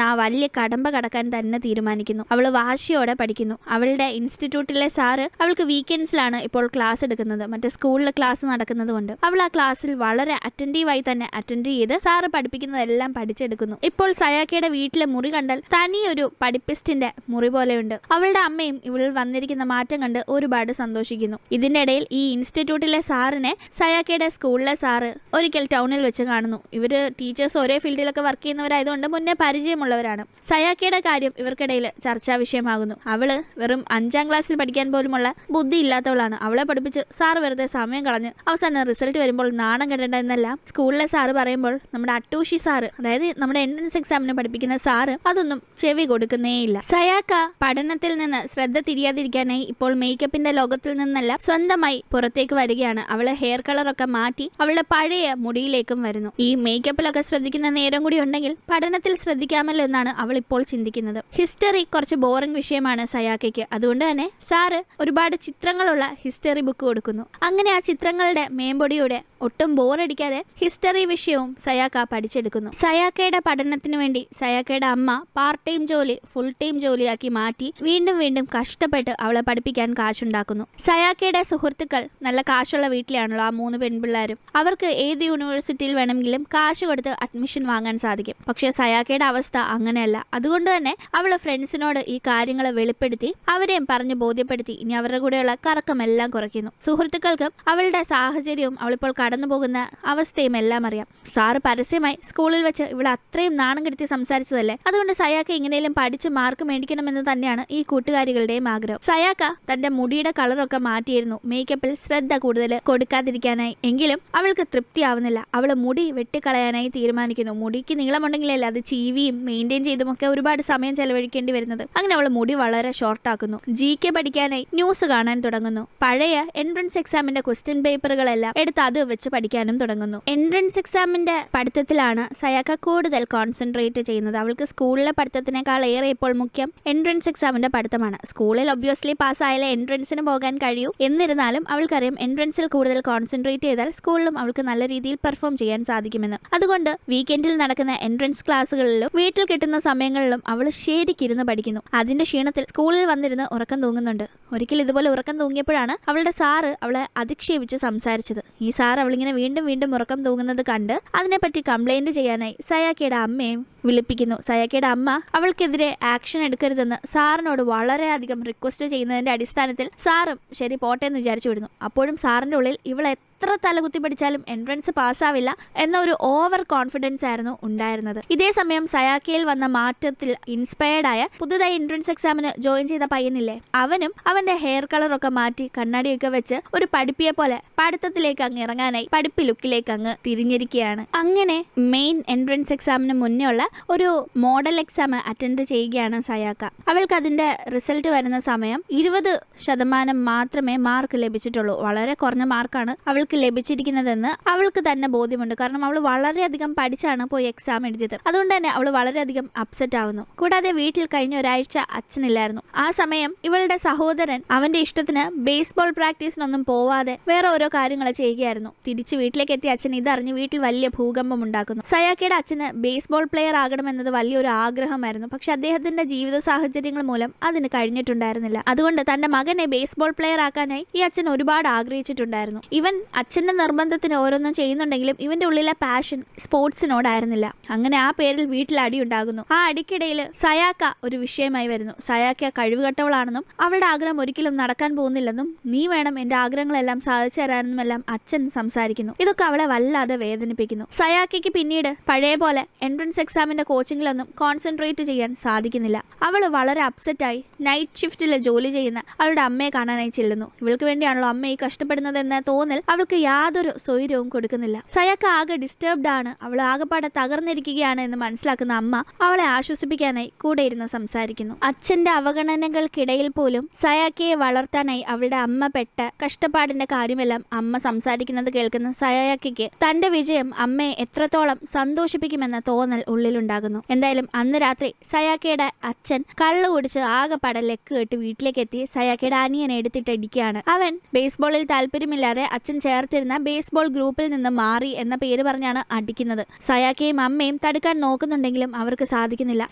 ആ വലിയ കടമ്പ കടക്കാൻ തന്നെ തീരുമാനിക്കുന്നു. അവൾ വാശിയോടെ പഠിക്കുന്നു. അവളുടെ ഇൻസ്റ്റിറ്റ്യൂട്ടിലെ സാറ് അവൾക്ക് വീക്കെൻഡ്സിലാണ് ഇപ്പോൾ ക്ലാസ് എടുക്കുന്നത്. മറ്റേ സ്കൂളിൽ ക്ലാസ് നടക്കുന്നത് കൊണ്ട് അവൾ ആ ക്ലാസ്സിൽ വളരെ അറ്റൻറ്റീവായി തന്നെ അറ്റൻഡ് ചെയ്ത് സാറ് പഠിപ്പിക്കുന്നതെല്ലാം പഠിച്ചെടുക്കുന്നു. ഇപ്പോൾ സയാക്കയുടെ വീട്ടിലെ മുറി കണ്ടാൽ തനിയൊരു പഠിപ്പിസ്റ്റിന്റെ മുറി പോലെയുണ്ട്. അവളുടെ അമ്മയും ഇവളിൽ വന്നിരിക്കുന്ന മാറ്റം കണ്ട് ഒരുപാട് സന്തോഷിക്കുന്നു. ഇതിന്റെ ഇടയിൽ ഈ ഇൻസ്റ്റിറ്റ്യൂട്ടിലെ സാറിനെ സയാക്കയുടെ സ്കൂളിലെ സാറ് ഒരിക്കൽ ടൗണിൽ വെച്ച് കാണുന്നു. ഇവര് ടീച്ചേഴ്സ് ഒരേ ഫീൽഡിലൊക്കെ വർക്ക് ചെയ്യുന്നവരായതുകൊണ്ട് മുന്നേ പരിചയമുള്ളവരാണ്. സയാക്കയുടെ കാര്യം ഇവർക്കിടയിൽ ചർച്ചാ വിഷയമാകുന്നു. അവള് വെറും 5ാം ക്ലാസ്സിൽ പഠിക്കാൻ പോലുമുള്ള ബുദ്ധി ഇല്ലാത്തവളാണ്. അവളെ പഠിപ്പിച്ച് സാറ് വെറുതെ സമയം കളഞ്ഞ് അവസാനം റിസൾട്ട് വരുമ്പോൾ നാണം കെടേണ്ട എന്നെല്ലാം സ്കൂളിലെ സാറ് പറയുമ്പോൾ നമ്മുടെ അട്ടൂഷി സാറ്, അതായത് നമ്മുടെ എൻട്രൻസ് എക്സാമിന് പഠിപ്പിക്കുന്ന സാറ്, അതൊന്നും ചെവി കൊടുക്കുന്നേയില്ല. സയാക്ക പഠനത്തിൽ നിന്ന് ശ്രദ്ധ തിരിയാതിരിക്കാനായി ഇപ്പോൾ മേക്കപ്പിന്റെ ലോകത്തിൽ നിന്നല്ല സ്വന്തമായി പുറത്തേക്ക് വരികയാണ്. അവള് ഹെയർ കളറൊക്കെ മാറ്റി അവളുടെ പഴയ മുടിയിലേക്കും വരുന്നു. ഈ മേക്കപ്പിലൊക്കെ ശ്രദ്ധിക്കുന്ന നേരം കൂടി ഉണ്ടെങ്കിൽ പഠനത്തിൽ ശ്രദ്ധിക്കാമല്ലോ എന്നാണ് അവൾ ഇപ്പോൾ ചിന്തിക്കുന്നത്. ഹിസ്റ്ററി കുറച്ച് ബോറിംഗ് വിഷയമാണ് സയാക്കയ്ക്ക്. അതുകൊണ്ട് തന്നെ സാറ് ഒരുപാട് ചിത്രങ്ങളുള്ള ഹിസ്റ്ററി ബുക്ക് കൊടുക്കുന്നു. അങ്ങനെ ആ ചിത്രങ്ങളുടെ മേമ്പൊടിയുടെ ഒട്ടും ബോറടിക്കാതെ ഹിസ്റ്ററി വിഷയവും സയാക്ക പഠിച്ചെടുക്കുന്നു. സയാക്കയുടെ പഠനത്തിന് വേണ്ടി സയാക്കയുടെ അമ്മ പാർട്ട് ടൈം ജോലി ഫുൾ ടൈം ജോലിയാക്കി മാറ്റി വീണ്ടും വീണ്ടും കഷ്ടപ്പെട്ട് അവളെ പഠിപ്പിക്കാൻ കാശുണ്ടാക്കുന്നു. സയാക്കയുടെ സുഹൃത്തുക്കൾ നല്ല കാശുള്ള വീട്ടിലാണല്ലോ ആ 3 പെൺപിള്ളേരും. അവർക്ക് ഏത് യൂണിവേഴ്സിറ്റിയിൽ വേണമെങ്കിലും കാശ് കൊടുത്ത് അഡ്മിഷൻ വാങ്ങാൻ സാധിക്കും. പക്ഷേ സയാക്കയുടെ അവസ്ഥ അങ്ങനെയല്ല. അതുകൊണ്ട് തന്നെ അവള് ഫ്രണ്ട്സിനോട് ഈ കാര്യങ്ങൾ വെളിപ്പെടുത്തി അവരെയും പറഞ്ഞ് ബോധ്യപ്പെടുത്തി ഇനി അവരുടെ കൂടെയുള്ള കറക്കമെല്ലാം കുറയ്ക്കുന്നു. സുഹൃത്തുക്കൾക്കും അവളുടെ സാഹചര്യവും അവളിപ്പോൾ കടന്നു പോകുന്ന അവസ്ഥയും എല്ലാം അറിയാം. സാറ് പരസ്യമായി സ്കൂളിൽ വെച്ച് ഇവിടെ അത്രയും നാണം കെടുത്തി സംസാരിച്ചതല്ലേ, അതുകൊണ്ട് സയാക്ക എങ്ങനെയും പഠിച്ച് മാർക്ക് മേടിക്കണമെന്ന് തന്നെയാണ് ഈ കൂട്ടുകാരികളുടെയും ആഗ്രഹം. സയാക്ക തന്റെ മുടിയുടെ കളറൊക്കെ മാറ്റിയിരുന്നു മേക്കപ്പിൽ ശ്രദ്ധ കൂടുതൽ കൊടുക്കാതിരിക്കാനായി. എങ്കിലും അവൾക്ക് തൃപ്തിയാവുന്നില്ല. അവള് മുടി വെട്ടിക്കളയാനായി തീരുമാനിക്കുന്നു. മുടിക്ക് നീളമുണ്ടെങ്കിലല്ലേ അത് ചീവിയും മെയിൻറ്റെയിൻ ചെയ്തുമൊക്കെ ഒരുപാട് സമയം ചെലവഴിക്കേണ്ടി വരുന്നത്. അങ്ങനെ അവൾ മുടി വളരെ ഷോർട്ടാക്കുന്നു. GK പഠിക്കാനായി ന്യൂസ് കാണാൻ തുടങ്ങുന്നു. പഴയ എൻട്രൻസ് എക്സാമിന്റെ ക്വസ്റ്റ്യൻ പേപ്പറുകളെല്ലാം എടുത്ത് അത് വെച്ച് പഠിക്കാനും തുടങ്ങുന്നു. എൻട്രൻസ് എക്സാമിന്റെ പഠിത്തത്തിലാണ് സയാക്ക കൂടുതൽ കോൺസെൻട്രേറ്റ് ചെയ്യുന്നത്. അവൾക്ക് സ്കൂളിലെ പഠിത്തത്തിനേക്കാൾ ഏറെ ഇപ്പോൾ മുഖ്യം എൻട്രൻസ് എക്സാമിന്റെ പഠിത്തമാണ്. സ്കൂളിൽ ഒബ്വിയസ്ലി പാസ്സായാലേ എൻട്രൻസിന് പോകാൻ കഴിയൂ. എന്നിരുന്നാലും അവൾക്കറിയാം എൻട്രൻസിൽ കൂടുതൽ കോൺസെൻട്രേറ്റ് ചെയ്താൽ സ്കൂളിലും അവൾക്ക് നല്ല രീതിയിൽ പെർഫോം ചെയ്യാൻ സാധിക്കുമെന്ന്. അതുകൊണ്ട് വീക്കെൻഡിൽ നടക്കുന്ന എൻട്രൻസ് ക്ലാസ്സുകളിലും വീട്ടിൽ കിട്ടുന്ന സമയങ്ങളിലും അവൾ ശരിക്കിരുന്ന് പഠിക്കുന്നു. അതിന്റെ ക്ഷീണത്തിൽ സ്കൂളിൽ വന്നിരുന്ന് ഉറക്കം തൂങ്ങുന്നുണ്ട്. ഒരിക്കൽ ഇതുപോലെ ഉറക്കം തൂങ്ങിയപ്പോഴാണ് അവളുടെ സാറ് അവളെ അധിക്ഷേപിച്ച് സംസാരിച്ചത്. ഈ സാർ അവളിങ്ങനെ വീണ്ടും വീണ്ടും ഉറക്കം തൂങ്ങുന്നത് കണ്ട് അതിനെപ്പറ്റി കംപ്ലൈന്റ് ചെയ്യാനായി സയാക്കയുടെ അമ്മയും വിളിപ്പിക്കുന്നു. സയാക്കയുടെ അമ്മ അവൾക്കെതിരെ ആക്ഷൻ എടുക്കരുതെന്ന് സാറിനോട് വളരെയധികം റിക്വസ്റ്റ് ചെയ്യുന്നതിന്റെ അടിസ്ഥാനത്തിൽ സാറും ശരി പോട്ടെ എന്ന് വിചാരിച്ചു വിടുന്നു. അപ്പോഴും സാറിന്റെ ഉള്ളിൽ ഇവളെ എത്ര തലകുത്തി പഠിച്ചാലും എൻട്രൻസ് പാസ്സാവില്ല എന്ന ഒരു ഓവർ കോൺഫിഡൻസ് ആയിരുന്നു ഉണ്ടായിരുന്നത്. ഇതേ സമയം സയാക്കയിൽ വന്ന മാറ്റത്തിൽ ഇൻസ്പയർഡ് ആയ പുതുതായി എൻട്രൻസ് എക്സാമിന് ജോയിൻ ചെയ്ത പയ്യനില്ലേ, അവനും അവന്റെ ഹെയർ കളറൊക്കെ മാറ്റി കണ്ണാടിയൊക്കെ വെച്ച് ഒരു പഠിപ്പിയെ പോലെ പഠിത്തത്തിലേക്ക് അങ്ങ് ഇറങ്ങാനായി പഠിപ്പി ലുക്കിലേക്ക് അങ്ങ് തിരിഞ്ഞിരിക്കുകയാണ്. അങ്ങനെ മെയിൻ എൻട്രൻസ് എക്സാമിന് മുന്നേ ഉള്ള ഒരു മോഡൽ എക്സാം അറ്റൻഡ് ചെയ്യുകയാണ് സയാക്ക. അവൾക്ക് അതിന്റെ റിസൾട്ട് വരുന്ന സമയം 20% മാത്രമേ മാർക്ക് ലഭിച്ചിട്ടുള്ളൂ. വളരെ കുറഞ്ഞ മാർക്കാണ് അവൾക്ക് ലഭിച്ചിരിക്കുന്നതെന്ന് അവൾക്ക് തന്നെ ബോധ്യമുണ്ട്. കാരണം അവൾ വളരെയധികം പഠിച്ചാണ് പോയി എക്സാം എഴുതിയത്. അതുകൊണ്ട് തന്നെ അവൾ വളരെയധികം അപ്സെറ്റ് ആവുന്നു. കൂടാതെ വീട്ടിൽ കഴിഞ്ഞ ഒരാഴ്ച അച്ഛനില്ലായിരുന്നു. ആ സമയം ഇവളുടെ സഹോദരൻ അവന്റെ ഇഷ്ടത്തിന് ബേസ്ബോൾ പ്രാക്ടീസിനൊന്നും പോവാതെ വേറെ ഓരോ കാര്യങ്ങൾ ചെയ്യുകയായിരുന്നു. തിരിച്ച് വീട്ടിലേക്ക് എത്തിയ അച്ഛൻ ഇതറിഞ്ഞ് വീട്ടിൽ വലിയ ഭൂകമ്പം ഉണ്ടാക്കുന്നു. സയാക്കയുടെ അച്ഛന് ബേസ്ബോൾ പ്ലെയർ ആകണമെന്നത് വലിയൊരു ആഗ്രഹമായിരുന്നു. പക്ഷെ അദ്ദേഹത്തിന്റെ ജീവിത സാഹചര്യങ്ങൾ മൂലം അതിന് കഴിഞ്ഞിട്ടുണ്ടായിരുന്നില്ല. അതുകൊണ്ട് തന്റെ മകനെ ബേസ്ബോൾ പ്ലെയർ ആക്കാനായി ഈ അച്ഛൻ ഒരുപാട് ആഗ്രഹിച്ചിട്ടുണ്ടായിരുന്നു. ഇവൻ അച്ഛന്റെ നിർബന്ധത്തിന് ഓരോന്നും ചെയ്യുന്നുണ്ടെങ്കിലും ഇവന്റെ ഉള്ളിലെ പാഷൻ സ്പോർട്സിനോടായിരുന്നില്ല. അങ്ങനെ ആ പേരിൽ വീട്ടിൽ അടി ഉണ്ടാകുന്നു. ആ അടിക്കിടയിൽ സയാക്ക ഒരു വിഷയമായി വരുന്നു. സയാക്ക കഴിവുകെട്ടവളാണെന്നും അവളുടെ ആഗ്രഹം ഒരിക്കലും നടക്കാൻ പോകുന്നില്ലെന്നും നീ വേണം എന്റെ ആഗ്രഹങ്ങളെല്ലാം സാധിച്ചു തരാനെന്നുമെല്ലാം അച്ഛൻ സംസാരിക്കുന്നു. ഇതൊക്കെ അവളെ വല്ലാതെ വേദനിപ്പിക്കുന്നു. സയാക്കയ്ക്ക് പിന്നീട് പഴയ പോലെ എൻട്രൻസ് എക്സാമിന്റെ കോച്ചിങ്ങിലൊന്നും കോൺസെൻട്രേറ്റ് ചെയ്യാൻ സാധിക്കുന്നില്ല. അവൾ വളരെ അപ്സെറ്റായി നൈറ്റ് ഷിഫ്റ്റിൽ ജോലി ചെയ്യുന്ന അവളുടെ അമ്മയെ കാണാനായി ചെല്ലുന്നു. ഇവൾക്ക് വേണ്ടിയാണല്ലോ അമ്മ ഈ കഷ്ടപ്പെടുന്നതെന്ന തോന്നൽ അവൾക്ക് യാതൊരു സ്വൈര്യവും കൊടുക്കുന്നില്ല. സയാക്ക ആകെ ഡിസ്റ്റർബ്ഡ് ആണ്. അവൾ ആകെപ്പാടെ തകർന്നിരിക്കുകയാണ് എന്ന് മനസ്സിലാക്കുന്ന അമ്മ അവളെ ആശ്വസിപ്പിക്കാനായി കൂടെ ഇരുന്ന് സംസാരിക്കുന്നു. അച്ഛന്റെ അവഗണനകൾക്കിടയിൽ പോലും സയാക്കയെ വളർത്താനായി അവളുടെ അമ്മ പെട്ട കഷ്ടപ്പാടിന്റെ കാര്യമെല്ലാം അമ്മ സംസാരിക്കുന്നത് കേൾക്കുന്ന സയാക്കയ്ക്ക് തന്റെ വിജയം അമ്മയെ എത്രത്തോളം സന്തോഷിപ്പിക്കുമെന്ന തോന്നൽ ഉള്ളിലുണ്ടാകുന്നു. എന്തായാലും അന്ന് രാത്രി സയാക്കയുടെ അച്ഛൻ കള്ളു കുടിച്ച് ആകെപ്പാടെ ലെക്ക് കെട്ടി വീട്ടിലേക്ക് എത്തി സയാക്കയുടെ അനിയനെ എടുത്തിട്ടടിക്കുകയാണ്. അവൻ ബേസ്ബോളിൽ താല്പര്യമില്ലാതെ അച്ഛൻ ചേർത്തിരുന്ന ബേസ്ബോൾ ഗ്രൂപ്പിൽ നിന്ന് മാറി എന്ന പേര് പറഞ്ഞാണ് അടിക്കുന്നത്. സയാക്കയും അമ്മയും തടുക്കാൻ നോക്കുന്നുണ്ടെങ്കിലും അവർക്ക് സാധിക്കുന്നില്ല.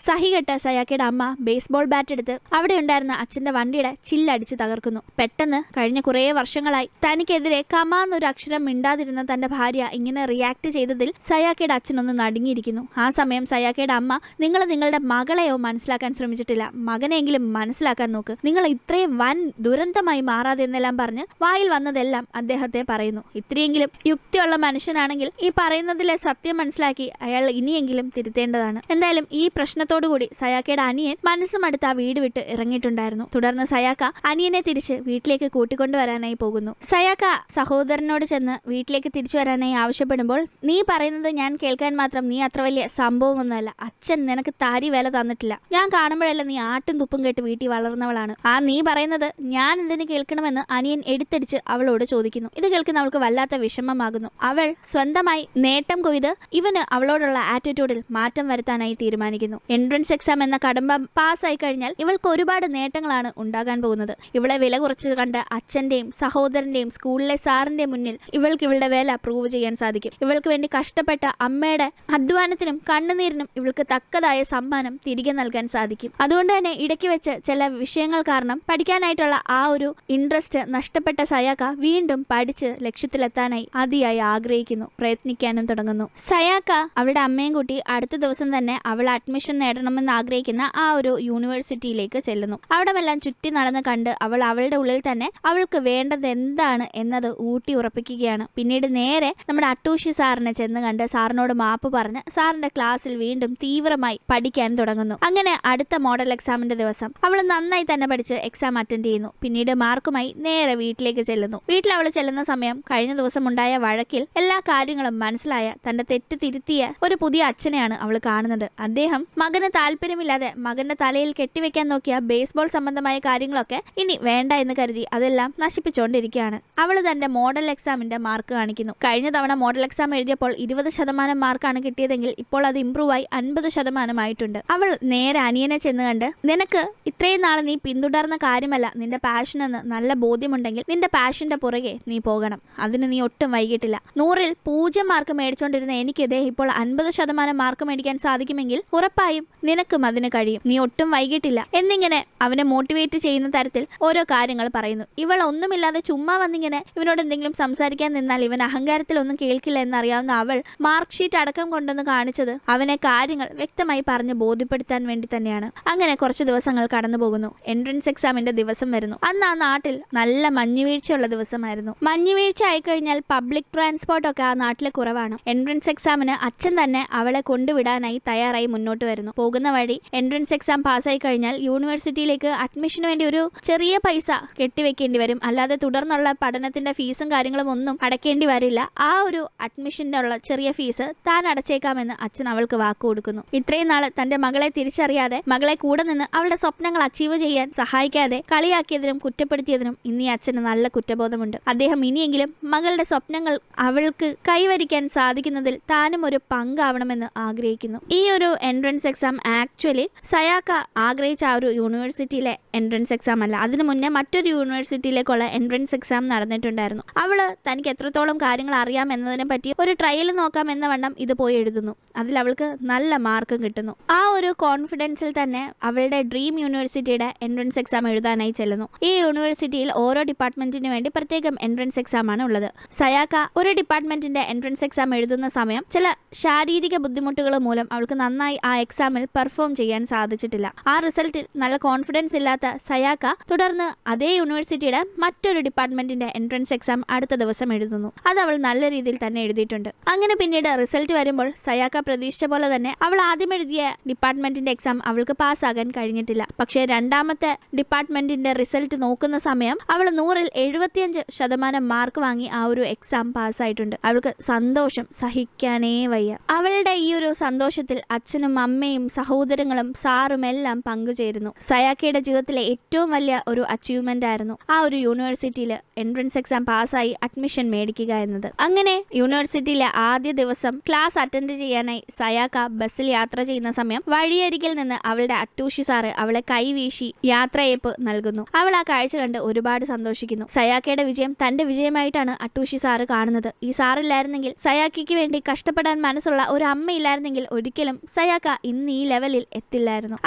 സഹികെട്ട സയാക്കയുടെ അമ്മ ബേസ്ബോൾ ബാറ്റ് എടുത്ത് അവിടെ ഉണ്ടായിരുന്ന അച്ഛന്റെ വണ്ടിയുടെ ചില്ലടിച്ച് തകർക്കുന്നു. പെട്ടെന്ന് കഴിഞ്ഞ കുറേ വർഷങ്ങളായി തനിക്കെതിരെ കമാന്നൊരു അക്ഷരം മിണ്ടാതിരുന്ന തന്റെ ഭാര്യ ഇങ്ങനെ റിയാക്ട് ചെയ്തതിൽ സയാക്കയുടെ അച്ഛനൊന്ന് നടുങ്ങിയിരിക്കുന്നു. ആ സമയം സയാക്കയുടെ അമ്മ നിങ്ങൾ നിങ്ങളുടെ മകളെയോ മനസ്സിലാക്കാൻ ശ്രമിച്ചിട്ടില്ല, മകനെങ്കിലും മനസ്സിലാക്കാൻ നോക്ക്, നിങ്ങൾ ഇത്രയും വൻ ദുരന്തമായി മാറാതെ എന്നെല്ലാം പറഞ്ഞ് വായിൽ വന്നതെല്ലാം അദ്ദേഹത്തെ പറയുന്നു. ഇത്രയെങ്കിലും യുക്തിയുള്ള മനുഷ്യനാണെങ്കിൽ ഈ പറയുന്നതിലെ സത്യം മനസ്സിലാക്കി അയാൾ ഇനിയെങ്കിലും തിരുത്തേണ്ടതാണ്. എന്തായാലും ഈ പ്രശ്നത്തോടുകൂടി സയാക്കയുടെ അനിയൻ മനസ്സുമടുത്ത് ആ വീട് വിട്ട് ഇറങ്ങിയിട്ടുണ്ടായിരുന്നു. തുടർന്ന് സയാക്ക അനിയനെ തിരിച്ച് വീട്ടിലേക്ക് കൂട്ടിക്കൊണ്ടുവരാനായി പോകുന്നു. സയാക്ക സഹോദരനോട് ചെന്ന് വീട്ടിലേക്ക് തിരിച്ചു വരാനായി ആവശ്യപ്പെടുമ്പോൾ നീ പറയുന്നത് ഞാൻ കേൾക്കാൻ മാത്രം നീ അത്ര വലിയ സംഭവമൊന്നുമല്ല, അച്ഛൻ നിനക്ക് താരി വേല തന്നിട്ടില്ല, ഞാൻ കാണുമ്പോഴല്ല നീ ആട്ടും തുപ്പും കേട്ട് വീട്ടിൽ വളർന്നവളാണ്, ആ നീ പറയുന്നത് ഞാൻ എന്തിനു കേൾക്കണമെന്ന് അനിയൻ എടുത്തടിച്ച് അവളോട് ചോദിക്കുന്നു. ഇത് കേൾക്കുന്ന അവൾക്ക് വല്ലാത്ത വിഷമമാകുന്നു. അവൾ സ്വന്തമായി നേട്ടം കൊയ്ത് ഇവന് അവളോടുള്ള ആറ്റിറ്റ്യൂഡിൽ മാറ്റം വരുത്താനായി തീരുമാനിക്കുന്നു. എൻട്രൻസ് എക്സാം എന്ന കടമ്പ പാസ്സായി കഴിഞ്ഞാൽ ഇവൾക്ക് ഒരുപാട് നേട്ടങ്ങളാണ് ഉണ്ടാകാൻ പോകുന്നത്. ഇവളെ വില കുറച്ച് കണ്ട അച്ഛന്റെയും സഹോദരന്റെയും സ്കൂളിലെ സാറിന്റെ മുന്നിൽ ഇവൾക്ക് ഇവളുടെ വില പ്രൂവ് ചെയ്യാൻ സാധിക്കും. ഇവൾക്ക് വേണ്ടി കഷ്ടപ്പെട്ട അമ്മയുടെ അധ്വാനത്തിനും കണ്ണുനീരിനും ഇവൾക്ക് തക്കതായ സമ്മാനം തിരികെ നൽകാൻ സാധിക്കും. അതുകൊണ്ട് തന്നെ ഇടയ്ക്ക് വെച്ച് ചില വിഷയങ്ങൾ കാരണം പഠിക്കാനായിട്ടുള്ള ആ ഒരു ഇൻട്രസ്റ്റ് നഷ്ടപ്പെട്ട സയാക്ക വീണ്ടും പഠിച്ച് ലക്ഷ്യത്തിലെത്താനായി അതിയായി ആഗ്രഹിക്കുന്നു, പ്രയത്നിക്കാനും തുടങ്ങുന്നു. സയാക്ക അവളുടെ അമ്മയും കൂട്ടി അടുത്ത ദിവസം തന്നെ അവൾ അഡ്മിഷൻ നേടണമെന്ന് ആഗ്രഹിക്കുന്ന ആ ഒരു യൂണിവേഴ്സിറ്റിയിലേക്ക് ചെല്ലുന്നു. അവിടെമെല്ലാം ചുറ്റി നടന്ന് കണ്ട് അവൾ അവളുടെ ഉള്ളിൽ തന്നെ അവൾക്ക് വേണ്ടത് എന്താണ് എന്നത് ഊട്ടി ഉറപ്പിക്കുകയാണ്. പിന്നീട് നേരെ നമ്മുടെ അട്ടൂഷി സാറിനെ ചെന്ന് കണ്ട് സാറിനോട് മാപ്പ് പറഞ്ഞ് സാറിന്റെ ക്ലാസ്സിൽ വീണ്ടും തീവ്രമായി പഠിക്കാൻ തുടങ്ങുന്നു. അങ്ങനെ അടുത്ത മോഡൽ എക്സാമിന്റെ ദിവസം അവൾ നന്നായി തന്നെ പഠിച്ച് എക്സാം അറ്റൻഡ് ചെയ്യുന്നു. പിന്നീട് മാർക്കുമായി നേരെ വീട്ടിലേക്ക് ചെല്ലുന്നു. വീട്ടിൽ അവൾ ചെല്ലുന്ന സമയം കഴിഞ്ഞ ദിവസം ഉണ്ടായ വഴക്കിൽ എല്ലാ കാര്യങ്ങളും മനസ്സിലായ തന്റെ തെറ്റ് തിരുത്തിയ ഒരു പുതിയ അച്ഛനെയാണ് അവൾ കാണുന്നത്. അദ്ദേഹം മകന് താല്പര്യമില്ലാതെ മകന്റെ തലയിൽ കെട്ടിവെക്കാൻ നോക്കിയ ബേസ്ബോൾ സംബന്ധമായ കാര്യങ്ങളൊക്കെ ഇനി വേണ്ട എന്ന് കരുതി അതെല്ലാം നശിപ്പിച്ചുകൊണ്ടിരിക്കുകയാണ്. അവൾ തന്റെ മോഡൽ എക്സാമിന്റെ മാർക്ക് കാണിക്കുന്നു. കഴിഞ്ഞ തവണ മോഡൽ എക്സാം എഴുതിയപ്പോൾ 20% മാർക്കാണ് കിട്ടിയതെങ്കിൽ ഇപ്പോൾ അത് ഇംപ്രൂവ് ആയി 50% ആയിട്ടുണ്ട്. അവൾ നേരെ അനിയനെ ചെന്ന് കണ്ട് നിനക്ക് ഇത്രയും നാൾ നീ പിന്തുടർന്ന കാര്യമല്ല നിന്റെ പാഷൻ എന്ന് നല്ല ബോധ്യമുണ്ടെങ്കിൽ നിന്റെ പാഷന്റെ പുറകെ നീ പോകണം, അതിന് നീ ഒട്ടും വൈകിട്ടില്ല. 100-ൽ 0 മാർക്ക് മേടിച്ചോണ്ടിരുന്ന എനിക്കിതേ ഇപ്പോൾ 50% മാർക്ക് മേടിക്കാൻ സാധിക്കുമെങ്കിൽ ഉറപ്പായും നിനക്കും അതിന് കഴിയും, നീ ഒട്ടും വൈകിട്ടില്ല എന്നിങ്ങനെ അവനെ മോട്ടിവേറ്റ് ചെയ്യുന്ന തരത്തിൽ ഓരോ കാര്യങ്ങൾ പറയുന്നു. ഇവൾ ഒന്നുമില്ലാതെ ചുമ്മാ വന്നിങ്ങനെ ഇവനോട് എന്തെങ്കിലും സംസാരിക്കാൻ നിന്നാൽ ഇവൻ അഹങ്കാരത്തിൽ ഒന്നും കേൾക്കില്ല എന്നറിയാവുന്ന അവൾ മാർക്ക് ഷീറ്റ് അടക്കം കൊണ്ടെന്ന് കാണിച്ചത് അവനെ കാര്യങ്ങൾ വ്യക്തമായി പറഞ്ഞ് ബോധ്യപ്പെടുത്താൻ വേണ്ടി തന്നെയാണ്. അങ്ങനെ കുറച്ച് ദിവസങ്ങൾ കടന്നു പോകുന്നു. എൻട്രൻസ് എക്സാമിന്റെ ദിവസം വരുന്നു. അന്ന് ആ നാട്ടിൽ നല്ല മഞ്ഞുവീഴ്ചയുള്ള ദിവസമായിരുന്നു. മഞ്ഞുവീഴ്ച ആയിക്കഴിഞ്ഞാൽ പബ്ലിക് ട്രാൻസ്പോർട്ട് ഒക്കെ ആ നാട്ടിലെ കുറവാണ്. എൻട്രൻസ് എക്സാമിന് അച്ഛൻ തന്നെ അവളെ കൊണ്ടുവിടാനായി തയ്യാറായി മുന്നോട്ട് വരുന്നു. പോകുന്ന വഴി എൻട്രൻസ് എക്സാം പാസ്സായി കഴിഞ്ഞാൽ യൂണിവേഴ്സിറ്റിയിലേക്ക് അഡ്മിഷന് വേണ്ടി ഒരു ചെറിയ പൈസ കെട്ടിവെക്കേണ്ടി വരും, അല്ലാതെ തുടർന്നുള്ള പഠനത്തിന്റെ ഫീസും കാര്യങ്ങളും ഒന്നും അടയ്ക്കേണ്ടി വരില്ല. ആ ഒരു അഡ്മിഷന്റെ ഉള്ള ചെറിയ ഫീസ് താൻ അടച്ചേക്കാമെന്ന് അച്ഛൻ അവൾക്ക് വാക്ക് കൊടുക്കുന്നു. ഇത്രയും നാള് തന്റെ മകളെ തിരിച്ചറിയാതെ മകളെ കൂടെ നിന്ന് അവളുടെ സ്വപ്നങ്ങൾ അച്ചീവ് ചെയ്യാൻ സഹായിക്കാതെ കളിയാക്കിയതിനും കുറ്റപ്പെടുത്തിയതിനും ഇനി അച്ഛന് നല്ല കുറ്റബോധമുണ്ട്. അദ്ദേഹം ഇനിയെങ്കിലും മകളുടെ സ്വപ്നങ്ങൾ അവൾക്ക് കൈവരിക്കാൻ സാധിക്കുന്നതിൽ താനും ഒരു പങ്കാവണമെന്ന് ആഗ്രഹിക്കുന്നു. ഈ ഒരു എൻട്രൻസ് എക്സാം ആക്ച്വലി സയാക്ക ആഗ്രഹിച്ച ആ ഒരു യൂണിവേഴ്സിറ്റിയിലെ എൻട്രൻസ് എക്സാം അല്ല, അതിനു മുന്നേ മറ്റൊരു യൂണിവേഴ്സിറ്റിയിലേക്കുള്ള എൻട്രൻസ് എക്സാം നടന്നിട്ടുണ്ടായിരുന്നു. അവള് തനിക്ക് എത്രത്തോളം കാര്യങ്ങൾ അറിയാം എന്നതിനെ പറ്റി ഒരു ട്രയൽ നോക്കാം എന്ന വണ്ണം ഇത് പോയി എഴുതുന്നു. അതിൽ അവൾക്ക് നല്ല മാർക്കും കിട്ടുന്നു. ആ ഒരു കോൺഫിഡൻസിൽ തന്നെ അവളുടെ ഡ്രീം യൂണിവേഴ്സിറ്റിയുടെ എൻട്രൻസ് എക്സാം എഴുതാനായി ചെല്ലുന്നു. ഈ യൂണിവേഴ്സിറ്റിയിൽ ഓരോ ഡിപ്പാർട്ട്മെന്റിന് വേണ്ടി പ്രത്യേകം എൻട്രൻസ് എക്സാം എക്സാമാണ് ഉള്ളത്. സയാക്ക ഒരു ഡിപ്പാർട്ട്മെന്റിന്റെ എൻട്രൻസ് എക്സാം എഴുതുന്ന സമയം ചില ശാരീരിക ബുദ്ധിമുട്ടുകൾ മൂലം അവൾക്ക് നന്നായി ആ എക്സാമിൽ പെർഫോം ചെയ്യാൻ സാധിച്ചിട്ടില്ല. ആ റിസൾട്ടിൽ നല്ല കോൺഫിഡൻസ് ഇല്ലാത്ത സയാക്ക തുടർന്ന് അതേ യൂണിവേഴ്സിറ്റിയുടെ മറ്റൊരു ഡിപ്പാർട്ട്മെന്റിന്റെ എൻട്രൻസ് എക്സാം അടുത്ത ദിവസം എഴുതുന്നു. അത് അവൾ നല്ല രീതിയിൽ തന്നെ എഴുതിയിട്ടുണ്ട്. അങ്ങനെ പിന്നീട് റിസൾട്ട് വരുമ്പോൾ സയാക്ക പ്രതീക്ഷിച്ച പോലെ തന്നെ അവൾ ആദ്യം എഴുതിയ ഡിപ്പാർട്ട്മെന്റിന്റെ എക്സാം അവൾക്ക് പാസ്സാകാൻ കഴിഞ്ഞിട്ടില്ല. പക്ഷേ രണ്ടാമത്തെ ഡിപ്പാർട്ട്മെന്റിന്റെ റിസൾട്ട് നോക്കുന്ന സമയം അവൾ 100-ൽ 75% മാർക്ക് വാങ്ങി ആ ഒരു എക്സാം പാസ്സായിട്ടുണ്ട്. അവൾക്ക് സന്തോഷം സഹിക്കാനേ വയ്യ. അവളുടെ ഈ ഒരു സന്തോഷത്തിൽ അച്ഛനും അമ്മയും സഹോദരങ്ങളും സാറും എല്ലാം പങ്കുചേരുന്നു. സയാക്കയുടെ ജീവിതത്തിലെ ഏറ്റവും വലിയ ഒരു അച്ചീവ്മെന്റ് ആയിരുന്നു ആ ഒരു യൂണിവേഴ്സിറ്റിയിൽ എൻട്രൻസ് എക്സാം പാസ്സായി അഡ്മിഷൻ മേടിക്കുക എന്നത്. അങ്ങനെ യൂണിവേഴ്സിറ്റിയിലെ ആദ്യ ദിവസം ക്ലാസ് അറ്റൻഡ് ചെയ്യാനായി സയാക്ക ബസ്സിൽ യാത്ര ചെയ്യുന്ന സമയം വഴിയരികിൽ നിന്ന് അവളുടെ അട്ടൂഷി സാറ് അവളെ കൈവീശി യാത്രയയപ്പ് നൽകുന്നു. അവൾ ആ കാഴ്ച കണ്ട് ഒരുപാട് സന്തോഷിക്കുന്നു. സയാക്കയുടെ വിജയം തന്റെ വിജയമായിട്ടാണ് അട്ടൂഷി സാറ് കാണുന്നത്. ഈ സാറില്ലായിരുന്നെങ്കിൽ, സയാക്കയ്ക്ക് വേണ്ടി കഷ്ടപ്പെടാൻ മനസ്സുള്ള ഒരു അമ്മയില്ലായിരുന്നെങ്കിൽ ഒരിക്കലും സയാക്ക ഇന്ന് ഈ ലെവലിൽ എത്തില്ലായിരുന്നു.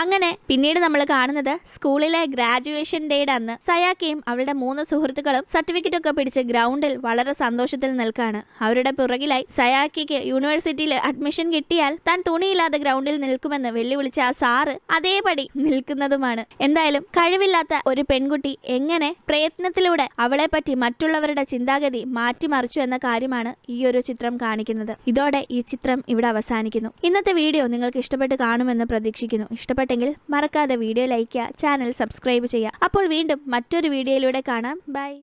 അങ്ങനെ പിന്നീട് നമ്മൾ കാണുന്നത് സ്കൂളിലെ ഗ്രാജുവേഷൻ ഡേയുടെ അന്ന് സയാക്കയും അവളുടെ 3 സുഹൃത്തുക്കളും സർട്ടിഫിക്കറ്റ് ഒക്കെ പിടിച്ച് ഗ്രൗണ്ടിൽ വളരെ സന്തോഷത്തിൽ നിൽക്കാണ്. അവരുടെ പുറകിലായി സയാക്കയ്ക്ക് യൂണിവേഴ്സിറ്റിയിൽ അഡ്മിഷൻ കിട്ടിയാൽ താൻ തുണിയില്ലാതെ ഗ്രൗണ്ടിൽ നിൽക്കുമെന്ന് വെല്ലുവിളിച്ച ആ സാറ് അതേപടി നിൽക്കുന്നതുമാണ്. എന്തായാലും കഴിവില്ലാത്ത ഒരു പെൺകുട്ടി എങ്ങനെ പ്രയത്നത്തിലൂടെ അവളെ പറ്റി മറ്റുള്ളവരുടെ ചിന്താഗതി മാറ്റിമറിച്ചു എന്ന കാര്യമാണ് ഈ ഒരു ചിത്രം കാണിക്കുന്നത്. ഇതോടെ ഈ ചിത്രം ഇവിടെ അവസാനിക്കുന്നു. ഇന്നത്തെ വീഡിയോ നിങ്ങൾക്ക് ഇഷ്ടപ്പെട്ട് കാണുമെന്ന് പ്രതീക്ഷിക്കുന്നു. ഇഷ്ടപ്പെട്ടെങ്കിൽ മറക്കാതെ വീഡിയോ ലൈക്ക് ചെയ്യുക, ചാനൽ സബ്സ്ക്രൈബ് ചെയ്യുക. അപ്പോൾ വീണ്ടും മറ്റൊരു വീഡിയോയിലൂടെ കാണാം. ബൈ.